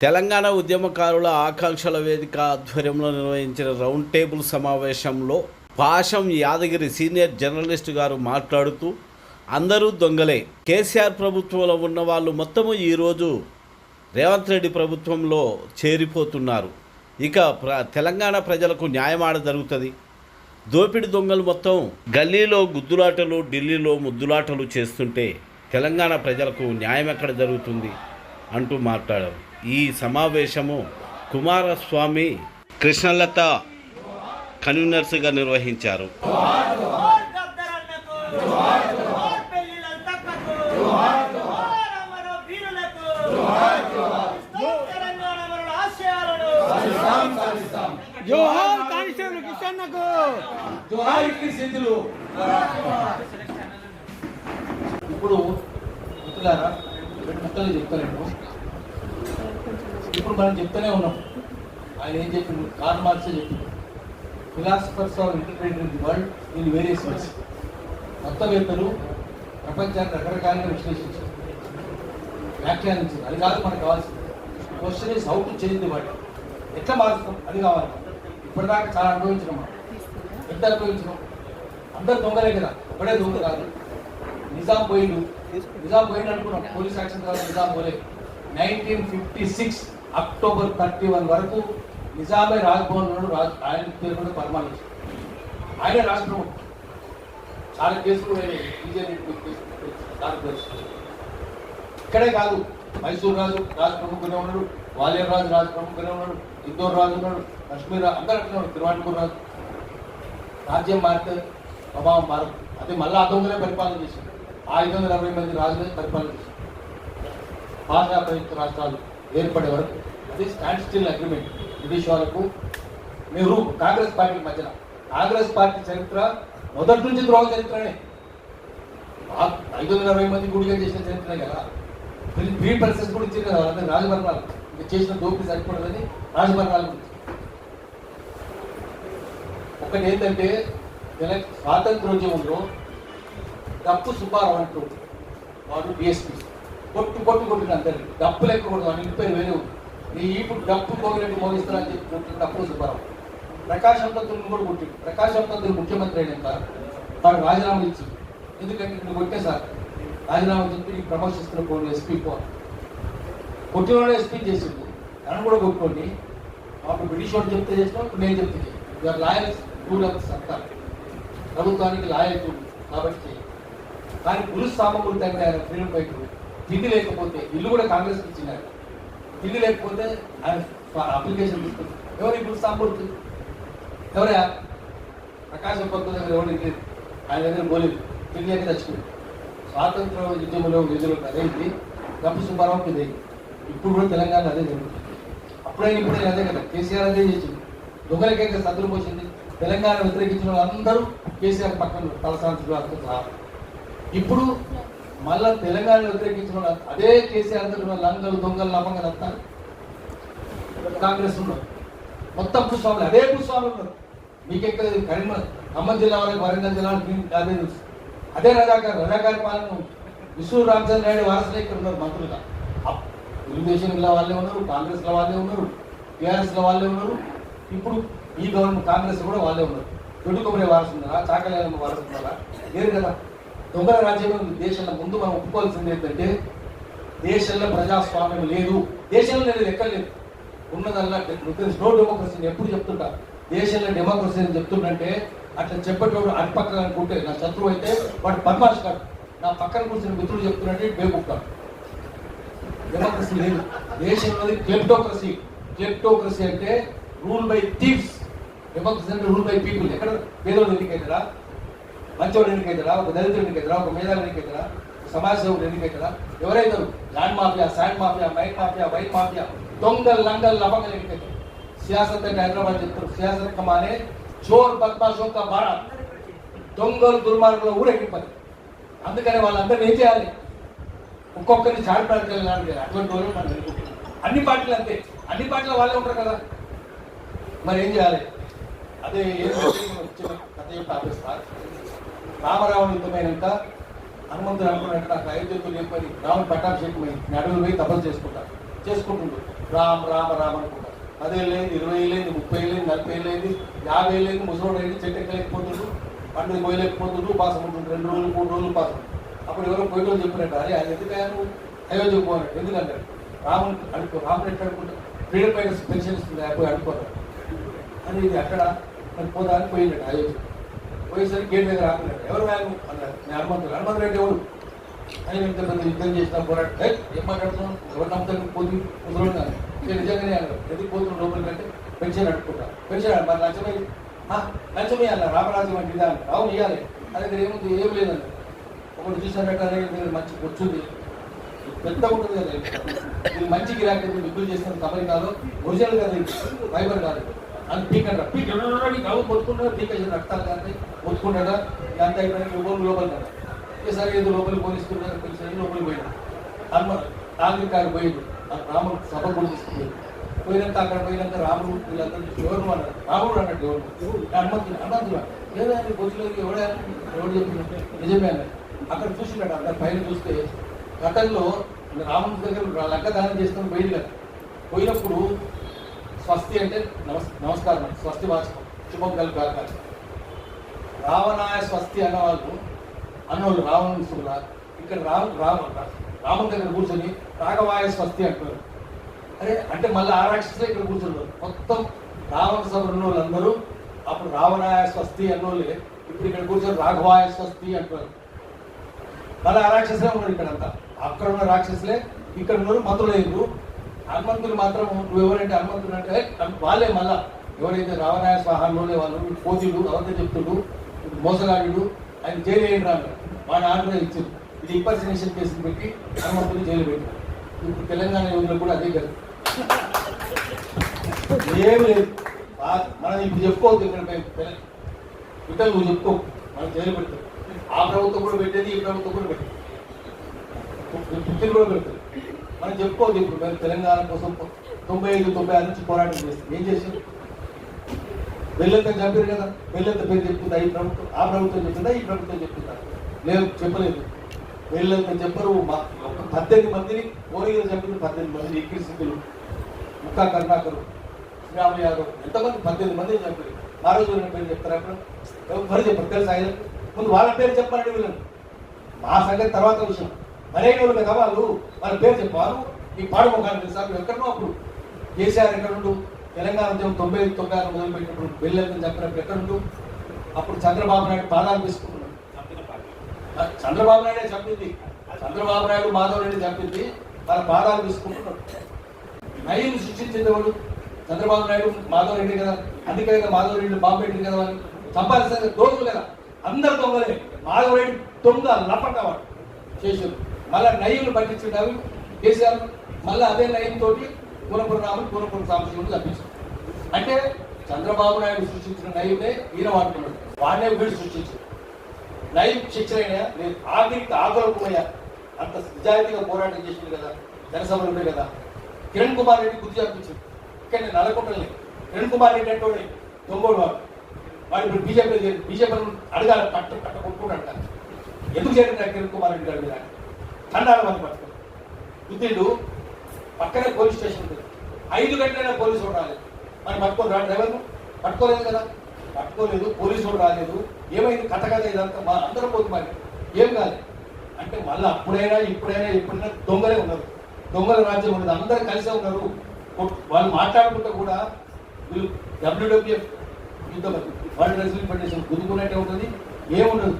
తెలంగాణ ఉద్యమకారుల ఆకాంక్షల వేదిక ఆధ్వర్యంలో నిర్వహించిన రౌండ్ టేబుల్ సమావేశంలో పాషం యాదగిరి సీనియర్ జర్నలిస్ట్ గారు మాట్లాడుతూ అందరూ దొంగలే, కేసీఆర్ ప్రభుత్వంలో ఉన్న వాళ్ళు మొత్తము ఈరోజు రేవంత్ రెడ్డి ప్రభుత్వంలో చేరిపోతున్నారు. ఇక తెలంగాణ ప్రజలకు న్యాయం ఆడ జరుగుతుంది. దోపిడి దొంగలు మొత్తం గల్లీలో గుద్దులాటలు, ఢిల్లీలో ముద్దులాటలు చేస్తుంటే తెలంగాణ ప్రజలకు న్యాయం ఎక్కడ జరుగుతుంది అంటూ మాట్లాడారు. ఈ సమావేశము కుమారస్వామి, కృష్ణలత కన్వీనర్స్గా నిర్వహించారు. ఇప్పుడు మిత్రులారా, ముక్కలు చెప్తారేమో. ఇప్పుడు మనం చెప్తూనే ఉన్నాం. ఆయన ఏం చెప్పిండు? కార్ల్ మార్క్స్ చెప్పిండు, philosophers of interpreted the world in various ways. తత్వవేత్తలు ప్రపంచాన్ని రకరకాలుగా విశ్లేషించారు, వ్యాఖ్యానించారు. అది కాదు మనకు కావాల్సింది. Question is how to change the world. ఎట్లా మారుస్తాం అది కావాలి. ఇప్పటిదాకా చాలా అనుభవించినాం, మనం ఎంత అనుభవించినాం. అందరు దొంగలే కదా, ఒకడే దొంగ కాదు. నిజాం పోయిండు అనుకున్నాం. పోలీస్ యాక్షన్ తర్వాత నిజాం పోలేదు. 1956 అక్టోబర్ 31 వరకు నిజామే రాజ్భవన్ ఉన్నాడు. ఆయన పేరు కూడా పరిమాణం, ఆయన రాష్ట్రం. చాలా కేసులు ఇక్కడే కాదు, మైసూర్ రాజు ప్రముఖునే ఉన్నాడు, గ్వాలియర్ రాజు ప్రముఖునే ఉన్నాడు, ఇందోర్ రాజు ఉన్నాడు, కశ్మీర్ అందరూ అట్లా ఉన్నాడు, తిరువాణపూర్ రాజు. రాజ్యం మారితే ప్రభావం మారదు. అది మళ్ళీ ఆ దొంగలే పరిపాలన చేశారు. 540 మంది రాజులే పరిపాలన చేశారు. భాషా ప్రయుక్త రాష్ట్రాలు ఏర్పడే వరకు అది స్టాండ్ స్టిల్ అగ్రిమెంట్. బ్రిటిష్ వాళ్ళకు నెహ్రూ కాంగ్రెస్ పార్టీ మధ్యన. కాంగ్రెస్ పార్టీ చరిత్ర మొదటి నుంచి ద్రోహ చరిత్రనే. 540 మంది గుడిగా చేసిన చరిత్రనే కదా. ఫ్రీ పర్సెస్ కూడా ఇచ్చింది కదా వాళ్ళందరూ. రాజభరణాలు ఇంకా చేసిన దోపిడీ సరిపడదని రాజభరణాల గురించి. ఒకటి ఏంటంటే స్వాతంత్రోద్యమంలో డప్పు సుబ్బారావు అంటూ వాడు డిఎస్పీ కొట్టిన అందరినీ డప్పు లెక్కకూడదు అని ఇంటి పేరు వేరే ఉంది. నీ ఇప్పుడు డప్పు పోగినట్టు మోగిస్తారని చెప్పి కొట్టిన డప్పు సుబ్బారావు. ప్రకాశం పంతులను కూడా కొట్టిండు. ప్రకాశం పంతులు ముఖ్యమంత్రి అయినాక వాడు రాజీనామా ఇచ్చి, ఎందుకంటే నువ్వు కొట్టే సార్ రాజీనామా చెప్పి నీకు ప్రమోషన్ ఇస్తున్న పోను ఎస్పీ పోను కొట్టినోడే ఎస్పీ చేసిండు. నన్ను కూడా కొట్టుకోండి. అప్పుడు బ్రిటిష్ వాడు చెప్తే చేసినా, ఇప్పుడు నేను చెప్తే యూఆర్ లాయల్స్ రూల్ ఆఫ్ సర్కార్. ప్రభుత్వానికి లాయల్టీ ఉంది కాబట్టి. కానీ పురుష సామకృతి అంటే ఆయన ఫ్రీడమ్ ఫైటర్. తిండి లేకపోతే, ఇల్లు కూడా కాంగ్రెస్ ఇచ్చినారు, తిండి లేకపోతే ఆయన అప్లికేషన్ తీసుకుంటారు. ఎవరు ఇప్పుడు సామకృతి? ఎవరయ్యా? ప్రకాశం పంతుల దగ్గర ఎవరు లేదు, ఆయన దగ్గర పోలేదు, తిండి అని తెచ్చుకుంది. స్వాతంత్ర ఉద్యమంలో నిధులు అదేంటి డప్పు సుబ్బారావుకి ఇదే. ఇప్పుడు కూడా తెలంగాణ అదే జరుగుతుంది. ఇప్పుడైనా అదే కదా. కేసీఆర్ అదే చేసింది. దొంగలకైతే సద్దులు పోసింది. తెలంగాణ వ్యతిరేకించిన వాళ్ళందరూ కేసీఆర్ పక్కన తలసాంతులు సహా. ఇప్పుడు మళ్ళా తెలంగాణ వ్యతిరేకించిన వాళ్ళు అదే కేసీఆర్ దగ్గర లంగలు దొంగలు నమ్మకం అంతా కాంగ్రెస్ ఉన్నారు. మొత్తం భూస్వాములు అదే భూస్వాములు ఉన్నారు. మీకెక్కడ ఖమ్మం జిల్లా వాళ్ళకి, వరంగల్ జిల్లా అదే తెలుసు. అదే రజాకారి పాలన. విష్ణు రామచంద్ర నాయుడు వారసులు ఇక్కడ ఉన్నారు మంత్రులుగా. తెలుగుదేశంలో వాళ్ళే ఉన్నారు, కాంగ్రెస్లో వాళ్ళే ఉన్నారు, టీఆర్ఎస్లో వాళ్ళే ఉన్నారు. ఇప్పుడు ఈ గవర్నమెంట్ కాంగ్రెస్ కూడా వాళ్ళే ఉన్నారు. దొడ్డుకొమ్మరే వారసు ఉన్నారా, చాకలేరమ్మ వారసు ఉన్నారా? లేరు కదా. దొంగల రాజ్యం దేశంలో ముందు మనం ఒప్పుకోవాల్సింది ఏంటంటే, దేశంలో ప్రజాస్వామ్యం లేదు. దేశంలో లేదు, ఎక్కడ లేదు. ఉన్నదల్లా నో డెమోక్రసీ. ఎప్పుడు చెప్తుంటా దేశంలో డెమోక్రసీ అని చెప్తుంటే, అట్లా చెప్పేటోడు అటు పక్కన అనుకుంటే నా శత్రువు అయితే వాడు పద్మాష్ కాదు, నా పక్కన కూర్చున్న మిత్రుడు చెప్తున్నట్టే బేబుక్కాడు. డెమోక్రసీ లేదు దేశంలో. క్లెప్టోక్రసీ. క్లెప్టోక్రసీ అంటే రూల్ బై థీవ్స్. డెమోక్రసీ అంటే రూల్ బై పీపుల్. ఎక్కడ పేదోడు ఎన్నికైతారా, మంచోడు ఎన్నికైతారా, ఒక దళితుడు ఎన్నికైతారా, ఒక మేధావి ఎన్నికైతారా, సమాజ సేవకుడు ఎన్నికైతారా? ఎవరైతారు? Land mafia, sand mafia, mine mafia, wine mafia, దొంగల్ లంగల్ లవంగలు ఎన్నికైతారు. సియాసత్ అంటే హైదరాబాద్ చెప్తారు. సియాసత్ కమానే చోర్ బద్మాషో కా బారా. దొంగలు దుర్మార్గులు ఊరెక్కిపోయి. అందుకని వాళ్ళందరినీ ఏం చేయాలి? ఒక్కొక్కరిని చాడిపడకి వెళ్ళాలి. అటువంటి వాళ్ళు మనం అనుకుంటున్నాం. అన్ని పార్టీలు అంతే. అన్ని పార్టీలు వాళ్ళే ఉంటారు కదా. మరి ఏం చేయాలి? అదే కథ చెప్పి ఆపేస్తారు. రామరావణ యుద్ధమైనాక హనుమంతుడు అనుకున్నట్టు నాకు అయోధ్యకు లేపని రాముడు పట్టాభిషేకం అయింది. అడవులు పోయి తపస్సు చేసుకుంటుండు రామ్ రామ రామ అనుకుంటా. 10 ఏళ్ళైంది, 20 ఏళ్ళైంది, 30 ఏళ్ళైంది, 40 ఏళ్ళైంది, 50 ఏళ్ళైంది, ముసలోడు అయింది, చెట్టు ఎక్కలేకపోతుండ్రు, పండుగ పోయలేకపోతుండ్రు, ఉపాసం ఉంటుండ్రు, 2 రోజులు 3 రోజులు ఉపాసం. అప్పుడు ఎవరో పోయిలో చెప్పినట్టు అరే ఆయన ఎందుకయ్యా నువ్వు అయోధ్యకు పోయినట్టు ఎందుకంటే రాముడు ఎట్లా అనుకుంటా ఫ్రీడమ్ ఫైటర్స్ పెన్షన్ ఇస్తుంది పోయి అనుకోరు అని ఇది అక్కడ మరి పోదా అని పోయినట్టు అయోధ్య. పోయేసరికి గేట్ దగ్గర ఆపినట్టు ఎవరు ఆయన అన్నారు నేను హనుమంతుడు రెడ్డి ఎవరు అని ఇంత పెద్ద యుద్ధం చేసిన పోరాట ఏం మాట్లాడుతున్నాం ఎవరు నమ్ముతాను పోతుంది ముసలోడు కానీ నేను నిజంగానే అన్నారు ఎందుకు పోతున్న లోపలికి అంటే పెన్షన్ అడుక్కుంటా పెన్షన్ మరి లంచమే అన్న రామరాజ్యం అంటే ఇదా అంటే అవును ఇవ్వాలి అది దగ్గర ఏముంది ఏం లేదండి ఒకటి చూసినట్టు అనేది మంచి వచ్చింది పెద్ద ఉంటుంది కదా ఇది మంచి గిరాకీ విప్పులు చేసిన అమెరికాలో ఒరిజినల్ కదా ఫైబర్ కాదు అని పీకంటారు పీక్ పొత్తుకుంటారు పీక రక్తాలు కానీ పొత్తుకుంటాడా అంత అయిపోయిన లోపల కదా ఈసారి ఏదో లోపలికి పోలీసుకున్నారు కొంచెం లోపలికి పోయినా నాగరికారు పోయింది రాముడు సభ కూడా తీసుకుపోయింది పోయినాక అక్కడ పోయినాక రాముడు వీళ్ళందరూ ఎవరు అన్నారు రాముడు అన్నట్టు ఎవరు హనుమంతుడు లేదా బొచ్చులోకి ఎవరు చెప్పినట్టు నిజమే అన్నారు అక్కడ చూసినట్టు అక్కడ పైన చూస్తే గతంలో రాముడి దగ్గర లంక దానం చేసుకొని పోయింది కదా పోయినప్పుడు స్వస్తి అంటే నమస్కారం స్వస్తి వాచకం శుభం కలిపి రావణాయ స్వస్తి అన్నవాళ్ళు రావణుల ఇక్కడ రాముడి దగ్గర కూర్చొని రాఘవాయ స్వస్తి అంటున్నారు. అరే అంటే మళ్ళీ ఆ రాక్షసులే ఇక్కడ కూర్చున్నారు మొత్తం రావణ సభ ఉన్న వాళ్ళందరూ అప్పుడు రావణాయ స్వస్తి అన్నోళ్ళే ఇప్పుడు ఇక్కడ కూర్చొని రాఘవాయ స్వస్తి అంటున్నారు. మళ్ళీ ఆ రాక్షసులే ఉన్నారు ఇక్కడంతా అక్కడ ఉన్న రాక్షసులే ఇక్కడ ఉన్నారు మంత్రులు హనుమంతులు మాత్రం నువ్వు ఎవరంటే హనుమంతులు అంటే వాళ్ళే మళ్ళా ఎవరైతే రావణాయ స్వాహాల్లోనే వాళ్ళు పోతీలు ఎవరితో చెప్తుడు మోసగాడు ఆయన జైలు వేయండి రాను వాడిని ఆర్డర్ ఇచ్చారు. ఇది ఇంపర్సనేషన్ కేసులు పెట్టి హనుమంతుని జైలు పెట్టారు. ఇప్పుడు తెలంగాణ యువతలో కూడా అదే కదా ఏమి లేదు మనం ఇప్పుడు చెప్పుకోవద్దు ఇక్కడ ఇతరులు నువ్వు చెప్పుకో మనం జైలు పెడతారు. ఆ ప్రభుత్వం కూడా పెట్టేది ఈ ప్రభుత్వం కూడా పెట్టేది కూడా పెడతారు. మనం చెప్పుకోవద్దు ఇప్పుడు మేము తెలంగాణ కోసం 95-96 నుంచి పోరాటం చేస్తాం. ఏం చేసాం వెళ్ళంత చంపారు కదా వెళ్ళంత పేరు చెప్తుందా ఈ ప్రభుత్వం ఆ ప్రభుత్వం చెప్తుందా ఈ ప్రభుత్వం చెప్తుందా లేదు చెప్పలేదు. వీళ్ళంత చెప్పరు. 18 మందిని కోరికలు చంపిన 18 మంది ఎక్కిరిసిద్ధులు ముక్కా కరుణాకరు శ్రీరామ యాదవ్ ఎంతమంది 18 మందిని చంపారు. ఆ రోజు పేరు చెప్తారు అక్కడ ఎవరు చెప్పారు తెలుసా ఆయన ముందు వాళ్ళ పేరు చెప్పాలంటే వీళ్ళని మా సంగతి తర్వాత విషయం మరైన వాళ్ళు కదా వాళ్ళ పేరు చెప్పారు. ఈ పాడుముఖాన్ని తెలుసా ఎక్కడో అప్పుడు కేసీఆర్ ఎక్కడుండు తెలంగాణ ఉద్యమం 95-96 మొదలుపెట్టినప్పుడు వెళ్ళని చెప్పినప్పుడు ఎక్కడుండు అప్పుడు చంద్రబాబు నాయుడు పాదాలు తీసుకుంటున్నాడు. చంద్రబాబు నాయుడే చెప్పింది చంద్రబాబు నాయుడు మాధవ్ రెడ్డి చెప్పింది వాళ్ళ పాదాలు తీసుకుంటున్నాడు. నయ్యను సృష్టించింది ఎవరు చంద్రబాబు నాయుడు మాధవ్ రెడ్డి కదా అందుకే కదా మాధవ్ రెడ్డి బాంబు పెట్టింది కదా వాళ్ళు సంపాదించే దోషులు కదా అందరు దొంగలే. మాధవ్ రెడ్డి దొంగ లపటవాడు చేశారు. మళ్ళీ నయ్యులు పట్టించుంటారు కేసీఆర్ మళ్ళీ అదే నయం తోటి పూనపురం రాముడు పూనపురం సాంబశివుడు తప్పించారు. అంటే చంద్రబాబు నాయుడు సృష్టించిన నయ్యుడే ఈయన వాడుతున్నాడు వాడినే వీడు సృష్టించారు. నయం శిక్షణైనా లేదు ఆకులకుమయ్యా అంత నిజాయితీగా పోరాటం చేసింది కదా జనసభలు ఉండే కదా. కిరణ్ కుమార్ రెడ్డి గుర్తు చెప్పించారు ఇక్కడ నేను నలకొట్టలే కిరణ్ కుమార్ రెడ్డి అంటే దొంగోడు వాడు ఇప్పుడు బీజేపీ అడగాలి కట్ట కొట్టుకుంటాడు. ఎందుకు చేయండి కిరణ్ కుమార్ రెడ్డి గారి మీద తండాల మంది పట్టుకోండి బుద్ధిడు పక్కనే పోలీస్ స్టేషన్ ఉంటుంది 5 గంటలైనా పోలీసు వాడు రాలేదు మరి పట్టుకొని రా డ్రైవర్ను పట్టుకోలేదు కదా పట్టుకోలేదు పోలీసు వాడు రాలేదు ఏమైంది కథ కదా ఇదంతా మా అందరం పోతుంది మరి ఏం కాదు అంటే మళ్ళీ అప్పుడైనా ఎప్పుడైనా దొంగలే ఉన్నారు. దొంగల రాజ్యం ఉన్నది అందరూ కలిసే ఉన్నారు. వాళ్ళు మాట్లాడుకుంటే కూడా వీళ్ళు WWF యుద్ధం వరల్డ్ రెజ్లింగ్ ఫెడరేషన్ గుద్దుకున్నట్టే ఉంటుంది ఏముండదు.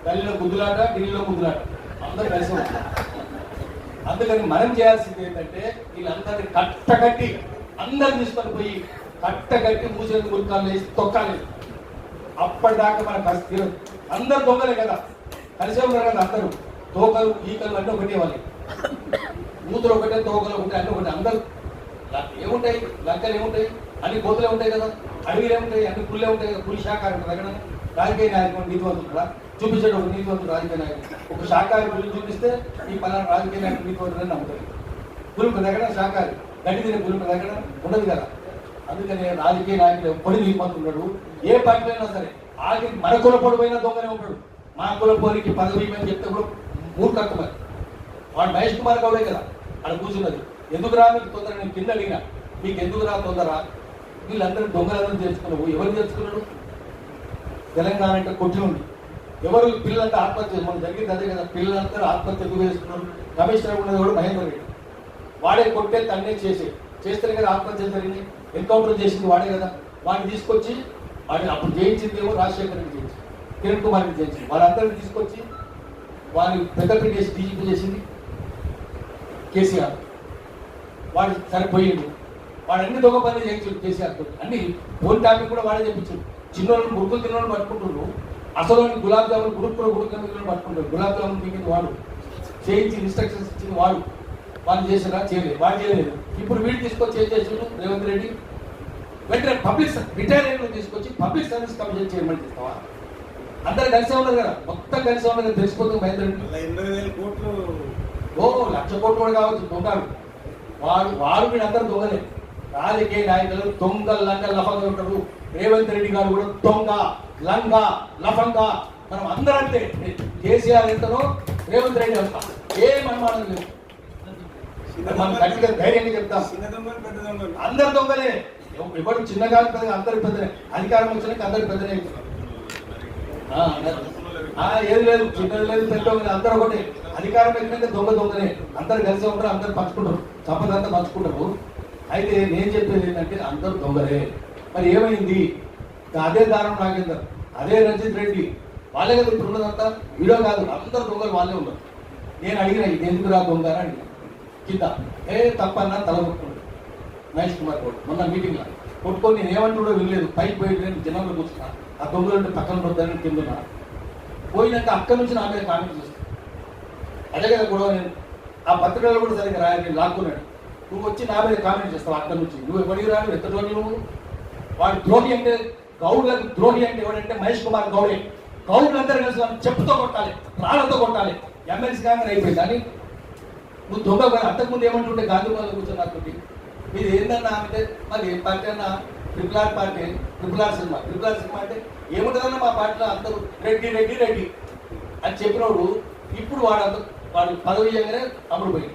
గల్లీలో గుద్దులాట ఢిల్లీలో గుద్దులాట అందరూ కలిసి ఉంటారు. అందుకని మనం చేయాల్సింది ఏంటంటే వీళ్ళందరినీ కట్టగట్టి అందరు తీసుకొని పోయి కట్టగట్టి మూసేది గురికాలు వేసి తొక్కాలి. అప్పటిదాకా మన పరిస్థితి అందరు దొంగలే కదా కలిసే ఉన్నారు కదా అందరూ తోకలు ఈకలు అన్నీ ఒకటే వాళ్ళు మూతులు ఒకటే తోకలు ఒకటే అన్నీ ఒకటి అందరు ఏముంటాయి లంకలు ఏముంటాయి అన్ని కోతులే ఉంటాయి కదా అడవిలు ఏముంటాయి అన్ని పుల్లే ఉంటాయి కదా. పులి శాఖ ఉంటుంది అక్కడ రాజకీయ నాయకుడు నీతివంతుడా చూపించాడు ఒక నీతివంతుడు రాజకీయ నాయకుడు ఒక శాఖాహారి పులిని చూపిస్తే ఈ పలానా రాజకీయ నాయకుడు నీతివంతుడని నమ్ముతాడు. పులుపు దగ్గర శాఖాహారి గడ్డి తినే పులుపు దగ్గర ఉండదు కదా. అందుకని రాజకీయ నాయకుడు ఎప్పుడు నీతివంతుడు ఏ పార్టీలో అయినా సరే ఆగి మన కులపోడు పోయిన దొంగనే ఉంటాడు. మా కులపోనికి పదవి అని చెప్తే కూడా మూర్ఖత్వం అది. వాడు మహేష్ కుమార్ గౌడే కదా అక్కడ కూర్చున్నది. ఎందుకురా మీకు తొందర? నేను కింద అడిగినా మీకు ఎందుకురా తొందర? వీళ్ళందరూ దొంగలందరూ తెలుసుకున్నావు. ఎవరు తెలుసుకున్నాడు? తెలంగాణ అంటే కొట్టి ఉంది. ఎవరు పిల్లలంతా ఆత్మహత్య, మనం జరిగింది అదే కదా, పిల్లలంతా ఆత్మహత్య ఎందుకు చేసుకున్నారు? కమిషనర్ ఉన్నది కూడా మహేందర్ రెడ్డి. వాడే కొట్టే తన్నే చేస్తేనే కదా ఆత్మహత్య జరిగింది. ఎన్కౌంటర్ చేసింది వాడే కదా. వాడిని తీసుకొచ్చి వాడిని అప్పుడు జయించింది ఏమో రాజశేఖర్ రెడ్డి చేయించింది, కిరణ్ కుమార్ రెడ్డి చేయించింది. వాళ్ళందరినీ తీసుకొచ్చి వాడిని పెద్దపల్లి చేసి డీజీపీ చేసింది కేసీఆర్. వాడు సరిపోయిండు. వాడు అన్ని దొంగ పనులు చేయించాడు కేసీఆర్ తోటి. అన్ని ఫోన్ ట్యాపింగ్ కూడా వాడే చెప్పించాడు. చిన్నోళ్ళని మురుకులు తిన్నోళ్ళు పట్టుకుంటున్నారు. అసలు గులాబ్ జామున్ గుడుక్కులు పట్టుకుంటారు. గులాబ్ జామున్ దిగింది వాడు, చేయించి ఇన్స్ట్రక్షన్స్ ఇచ్చింది వాడు. వాళ్ళు చేసినా చేయలేదు, వాడు చేయలేదు. ఇప్పుడు వీడు తీసుకొచ్చి ఏం చేసాడు రేవంత్ రెడ్డి? వెంటనే పబ్లిక్ రిటైర్మెంట్ తీసుకొచ్చి పబ్లిక్ సర్వీస్ కమిషన్ చైర్మన్ చేస్తావా? అందరు కలిసే ఉన్నారు కదా, మొత్తం కలిసే ఉన్నారు కదా. తెలిసిపోతుంది మహేందర్ రెడ్డి 80,000 కోట్లు. ఓ 1,00,000 కోట్లు కూడా కావచ్చు. దొంగలు వాడు వీళ్ళందరూ దొంగలే. రాజకీయ నాయకులు దొంగ లంగ లఫంగా ఉంటారు. రేవంత్ రెడ్డి గారు కూడా దొంగ లంగ లఫంగా. మనం అందరం అంటే కేసీఆర్ ఎంతనో రేవంత్ రెడ్డి అంతా, ఏం అనుమానం లేదు. మనం గట్టిగా ధైర్యంగా చెప్తాం, అందరు దొంగలే. ఎవరు చిన్నగా పెద్దగా అందరు పెద్దనే. అధికారం వచ్చినాక అందరు పెద్దనే. ఏది లేదు, చిన్నది లేదు, పెద్ద అందరూ ఒకటి. అధికారం ఎక్కినాక దొంగనే. అందరు కలిసి ఉంటారు, అందరు పంచుకుంటారు, సంపద అంతా పంచుకుంటారు. అయితే నేను చెప్పేది ఏంటంటే అందరూ దొంగలే. మరి ఏమైంది? అదే దానం నాగేందర్, అదే రంజిత్ రెడ్డి, వాళ్ళే కదా ఇప్పుడు ఉన్నదంతా. వీడియో కాదు, అందరు దొంగలు వాళ్ళే ఉన్నారు. నేను అడిగిన ఇది ఎందుకు రా దొంగ అని అడిగిన. కింద తప్పన్నా తల కొట్టుకున్నాడు మహేష్ కుమార్ గౌడ్. మొన్న మీటింగ్లో కొట్టుకొని నేను ఏమంటుడో వినలేదు. పైకి పోయి నేను జనంలో కూర్చున్నా. ఆ దొంగలు పక్కన పడతానని కింద పోయినాక అక్కడి నుంచి నా మీద కామెంట్ చేస్తాను. అదే కదా గొడవ. నేను ఆ పత్రికలు కూడా సరిగ్గా రాయాలి, నేను లాక్కున్నాడు. నువ్వు వచ్చి నా మీద కామెంట్ చేస్తావు అక్కడి నుంచి. నువ్వు ఎవరికి రాడు, ఎంత రోజులు నువ్వు? వాడు ద్రోహి అంటే, గౌడ్లకు ద్రోహి అంటే ఎవడంటే మహేష్ కుమార్ గౌడే. గౌడ్లందరూ కలిసి వాళ్ళు చెప్పుతో కొట్టాలి, రాళ్లతో కొట్టాలి. ఎమ్మెల్సీ కాగానే అయిపోయింది. కానీ నువ్వు దొంగ కానీ అంతకుముందు ఏమంటుంటే గాంధీ భవన్లో కూర్చొని మీరు ఏందన్నా అంటే మరి ఏ పార్టీ అన్నా triple or party, triple R cinema అంటే ఏముంటుందన్నా మా పార్టీలో అందరూ రెడ్డి రెడ్డి రెడ్డి అని చెప్పినప్పుడు ఇప్పుడు వాడు పదవి చేయగానే అమ్ముడు పోయి.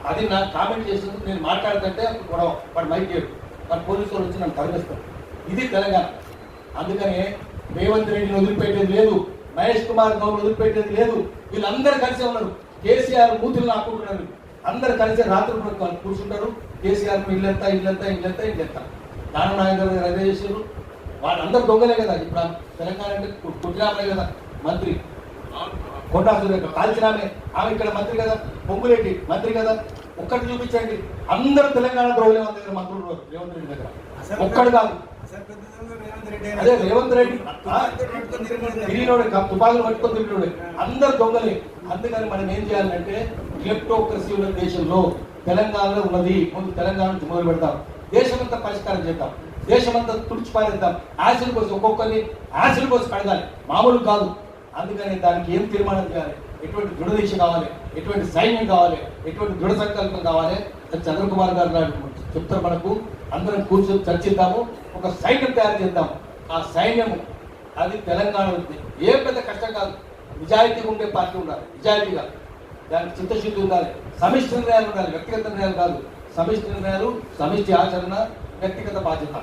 అది నా కామెంట్ చేసినందుకు నేను మాట్లాడుతుంటే గొడవ. వాడు మైక్ చేయడు, వాడు పోలీసు వాళ్ళు వచ్చి నన్ను తరలిస్తాడు. ఇది తెలంగాణ. అందుకనే రేవంత్ రెడ్డిని వదిలిపెట్టేది లేదు, మహేష్ కుమార్ గౌడ్ వదిలిపెట్టేది లేదు. వీళ్ళందరూ కలిసే ఉన్నారు. కేసీఆర్ మూతులు ఆకుంటున్నారు. అందరు కలిసి రాత్రి కూర్చుంటారు. కేసీఆర్ ఇల్లంతా దానం నాయకులు రద్దు చేశారు. వాళ్ళందరూ దొంగలే కదా. ఇప్పుడు తెలంగాణ అంటే కుట్టినామే కదా మంత్రి, కొండా సురేఖ కాల్చినామే, ఆమె ఇక్కడ మంత్రి కదా, పొంగులేటి మంత్రి కదా. ఒక్కటి చూపించండి, అందరూ తెలంగాణ ద్రోహులే మన దగ్గర మంత్రులు రేవంత్ రెడ్డి దగ్గర. ఒక్కడు కాదు. అదే రేవంత్ రెడ్డి తిరిగినోడే, తుపాకులు పట్టుకొని తిరిగినోడే. అందరు దొంగలే. అందుకని మనం ఏం చేయాలంటే క్లెప్టోక్రసీ ఉన్న దేశంలో తెలంగాణలో ఉన్నది. ముందు తెలంగాణ నుంచి మొదలు పెడతాం, దేశమంతా పరిష్కారం చేద్దాం, దేశమంతా తుడిచిపారేద్దాం. యాసిడ్ కోసం ఒక్కొక్కరిని యాసిడ్ కోసం కడగాలి, మామూలు కాదు. అందుకని దానికి ఏం తీర్మానం చేయాలి, ఎటువంటి దృఢదీక్ష కావాలి, ఎటువంటి సైన్యం కావాలి, ఎటువంటి దృఢ సంకల్పం కావాలి. చంద్రకుమార్ గారు చెప్తారు మనకు. అందరం కూర్చొని చర్చిద్దాము, ఒక సైన్యం తయారు చేద్దాం. ఆ సైన్యము అది తెలంగాణ ఉంది. ఏం పెద్ద కష్టం కాదు. నిజాయితీగా ఉండే పార్టీ ఉండాలి, నిజాయితీగా దానికి చిత్తశుద్ధి ఉండాలి, సమిష్టి నిర్ణయాలు ఉండాలి, వ్యక్తిగత నిర్ణయాలు కాదు. సమిష్టి నిర్ణయాలు, సమిష్టి ఆచరణ, వ్యక్తిగత బాధ్యత.